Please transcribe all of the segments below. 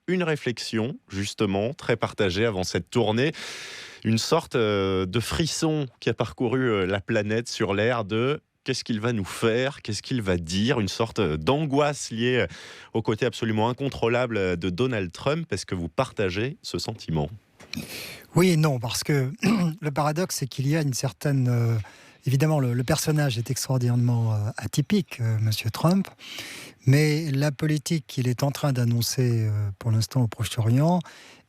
une réflexion, justement, très partagée avant cette tournée. Une sorte de frisson qui a parcouru la planète sur l'air de qu'est-ce qu'il va nous faire, qu'est-ce qu'il va dire, une sorte d'angoisse liée au côté absolument incontrôlable de Donald Trump. Est-ce que vous partagez ce sentiment ? Oui et non, parce que le paradoxe, c'est qu'il y a une certaine... évidemment, le personnage est extraordinairement atypique, Monsieur Trump, mais la politique qu'il est en train d'annoncer pour l'instant au Proche-Orient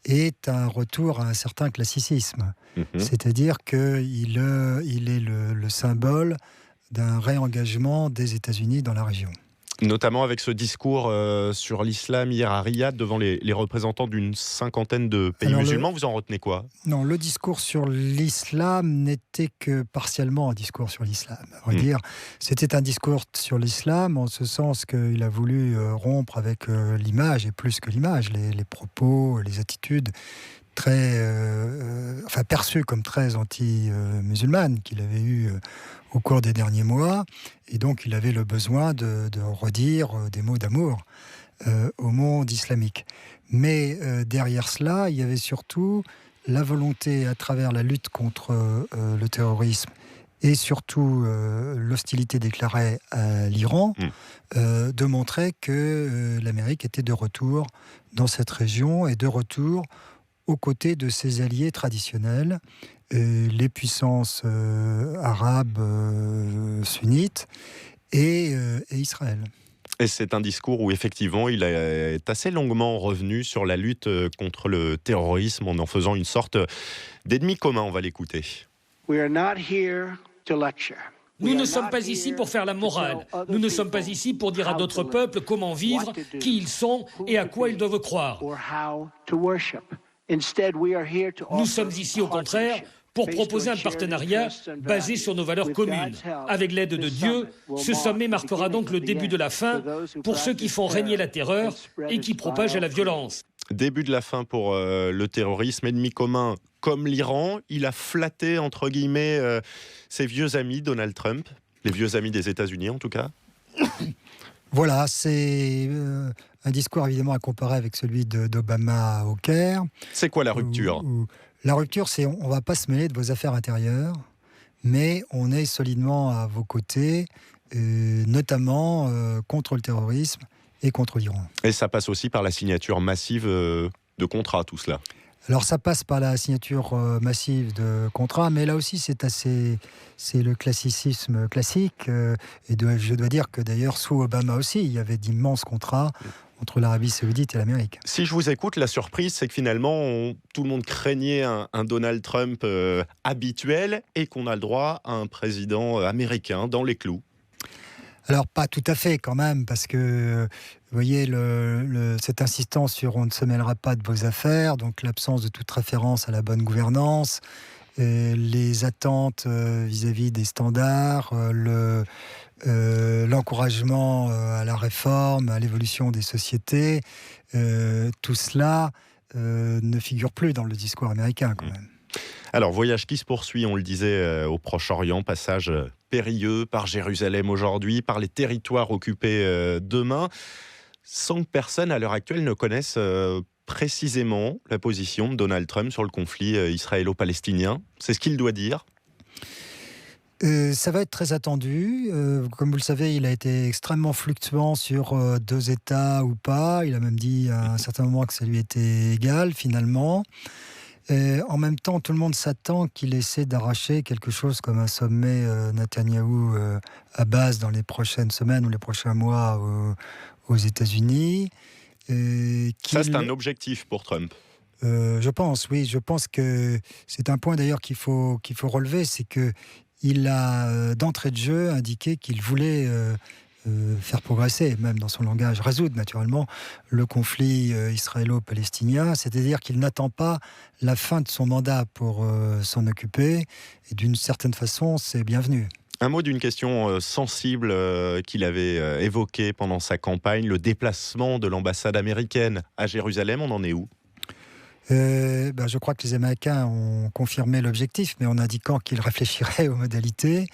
est un retour à un certain classicisme. C'est-à-dire qu'il est le symbole d'un réengagement des États-Unis dans la région. Notamment avec ce discours sur l'islam hier à Riyad devant les représentants d'une cinquantaine de pays musulmans. Vous en retenez quoi ? Non, le discours sur l'islam n'était que partiellement un discours sur l'islam. À vrai dire, c'était un discours sur l'islam en ce sens qu'il a voulu rompre avec l'image, et plus que l'image, les propos, les attitudes très, perçues comme très anti-musulmanes qu'il avait eues au cours des derniers mois. Et donc, il avait le besoin de redire des mots d'amour au monde islamique. Mais derrière cela, il y avait surtout la volonté, à travers la lutte contre le terrorisme et surtout l'hostilité déclarée à l'Iran, de montrer que l'Amérique était de retour dans cette région et de retour aux côtés de ses alliés traditionnels, les puissances arabes sunnites et Israël. Et c'est un discours où effectivement il est assez longuement revenu sur la lutte contre le terrorisme en faisant une sorte d'ennemi commun. On va l'écouter. We are not here to lecture. Nous ne sommes pas ici pour faire la morale. Nous ne sommes pas ici pour dire à d'autres peuples comment vivre, qui ils sont et à quoi ils doivent croire. Nous sommes ici, au contraire, pour proposer un partenariat basé sur nos valeurs communes. Avec l'aide de Dieu, ce sommet marquera donc le début de la fin pour ceux qui font régner la terreur et qui propagent la violence. Début de la fin pour le terrorisme, ennemi commun comme l'Iran. Il a flatté, entre guillemets, ses vieux amis, Donald Trump, les vieux amis des États-Unis en tout cas. Voilà, c'est un discours évidemment à comparer avec celui d'Obama au Caire. C'est quoi la rupture ? La rupture, c'est on ne va pas se mêler de vos affaires intérieures, mais on est solidement à vos côtés, notamment contre le terrorisme et contre l'Iran. Et ça passe aussi par la signature massive de contrats, tout cela. Alors ça passe par la signature massive de contrats, mais là aussi c'est le classicisme classique. Je dois dire que d'ailleurs sous Obama aussi, il y avait d'immenses contrats entre l'Arabie Saoudite et l'Amérique. Si je vous écoute, la surprise, c'est que finalement, tout le monde craignait un Donald Trump habituel et qu'on a le droit à un président américain dans les clous. Alors, pas tout à fait quand même, parce que, vous voyez, cette insistance sur on ne se mêlera pas de vos affaires, donc l'absence de toute référence à la bonne gouvernance, les attentes vis-à-vis des standards, l'encouragement à la réforme, à l'évolution des sociétés, tout cela ne figure plus dans le discours américain quand même. Alors, voyage qui se poursuit, on le disait, au Proche-Orient, passage périlleux par Jérusalem aujourd'hui, par les territoires occupés demain, sans que personne à l'heure actuelle ne connaisse précisément la position de Donald Trump sur le conflit israélo-palestinien. C'est ce qu'il doit dire. Ça va être très attendu. Comme vous le savez, il a été extrêmement fluctuant sur 2 États ou pas. Il a même dit à un certain moment que ça lui était égal, finalement. En même temps, tout le monde s'attend qu'il essaie d'arracher quelque chose comme un sommet Netanyahou-Abbas dans les prochaines semaines ou les prochains mois aux États-Unis. Ça, c'est un objectif pour Trump. Je pense, oui. Je pense que c'est un point d'ailleurs qu'il faut relever, c'est qu'il a d'entrée de jeu indiqué qu'il voulait faire progresser, même dans son langage, résoudre naturellement le conflit israélo-palestinien, c'est-à-dire qu'il n'attend pas la fin de son mandat pour s'en occuper, et d'une certaine façon, c'est bienvenu. Un mot d'une question sensible qu'il avait évoquée pendant sa campagne, le déplacement de l'ambassade américaine à Jérusalem, on en est où ? Je crois que les Américains ont confirmé l'objectif, mais en indiquant qu'ils réfléchiraient aux modalités.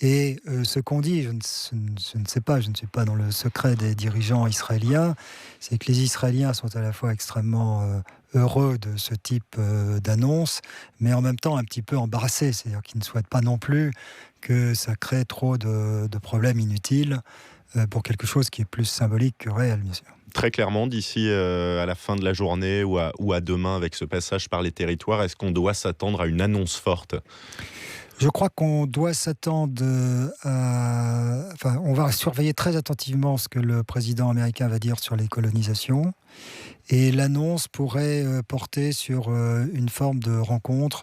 Et ce qu'on dit, je ne sais pas, je ne suis pas dans le secret des dirigeants israéliens, c'est que les Israéliens sont à la fois extrêmement heureux de ce type d'annonce, mais en même temps un petit peu embarrassés. C'est-à-dire qu'ils ne souhaitent pas non plus que ça crée trop de problèmes inutiles pour quelque chose qui est plus symbolique que réel, bien sûr. Très clairement, d'ici à la fin de la journée ou à demain, avec ce passage par les territoires, est-ce qu'on doit s'attendre à une annonce forte ? Je crois qu'on doit s'attendre à... Enfin, on va surveiller très attentivement ce que le président américain va dire sur les colonisations. Et l'annonce pourrait porter sur une forme de rencontre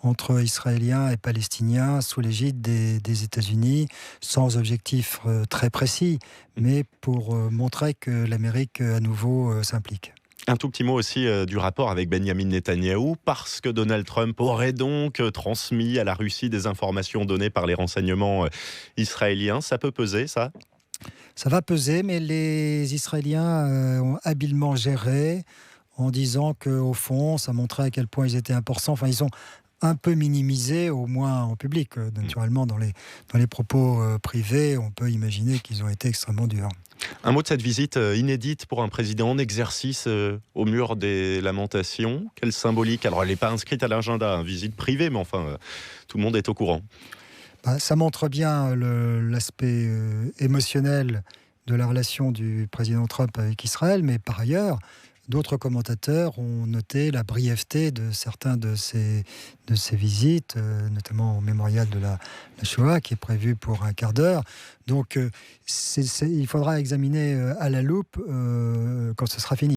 entre Israéliens et Palestiniens sous l'égide des États-Unis, sans objectif très précis, mais pour montrer que l'Amérique à nouveau s'implique. Un tout petit mot aussi du rapport avec Benyamin Netanyahou, parce que Donald Trump aurait donc transmis à la Russie des informations données par les renseignements israéliens. Ça peut peser, ça ? Ça va peser, mais les Israéliens ont habilement géré en disant qu'au fond, ça montrait à quel point ils étaient importants. Enfin, ils ont un peu minimisé, au moins en public. Naturellement, dans les propos privés, on peut imaginer qu'ils ont été extrêmement durs. Un mot de cette visite inédite pour un président en exercice au mur des lamentations. Quelle symbolique. Alors, elle n'est pas inscrite à l'agenda, visite privée, mais enfin, tout le monde est au courant. Ça montre bien l'aspect émotionnel de la relation du président Trump avec Israël, mais par ailleurs, d'autres commentateurs ont noté la brièveté de certains de ces visites, notamment au mémorial de la Shoah, qui est prévu pour un quart d'heure. Donc, il faudra examiner à la loupe quand ce sera fini.